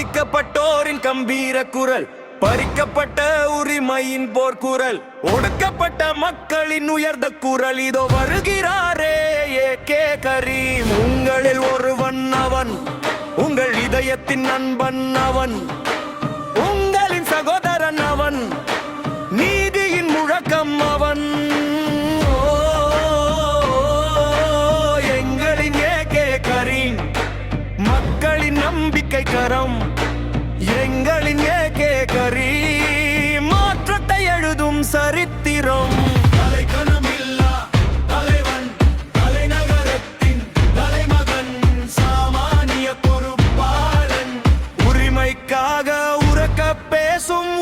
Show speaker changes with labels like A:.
A: பாதிக்கப்பட்டோரின் கம்பீர குரல், பறிக்கப்பட்ட உரிமையின் போர்க்குரல், ஒடுக்கப்பட்ட மக்களின் உயர்ந்த குரல். இதோ வருகிறாரே ஏகே கரீம். உங்களில் ஒருவன் அவன், உங்கள் இதயத்தின் நண்பன் அவன், உங்களின் சகோதரன் அவன், நீதியின் முழக்கம் அவன். எங்களின் ஏகே கரீம், மக்களின் நம்பிக்கை கரம். எங்களின் ஏகே கரீம், மாற்றத்தை எழுதும் சரித்திரம். தலைக்கணமில்லா தலைவன், தலைநகரத்தின் தலைமகன், சாமானிய பொறுப்பாளன், உரிமைக்காக உரக்க பேசும்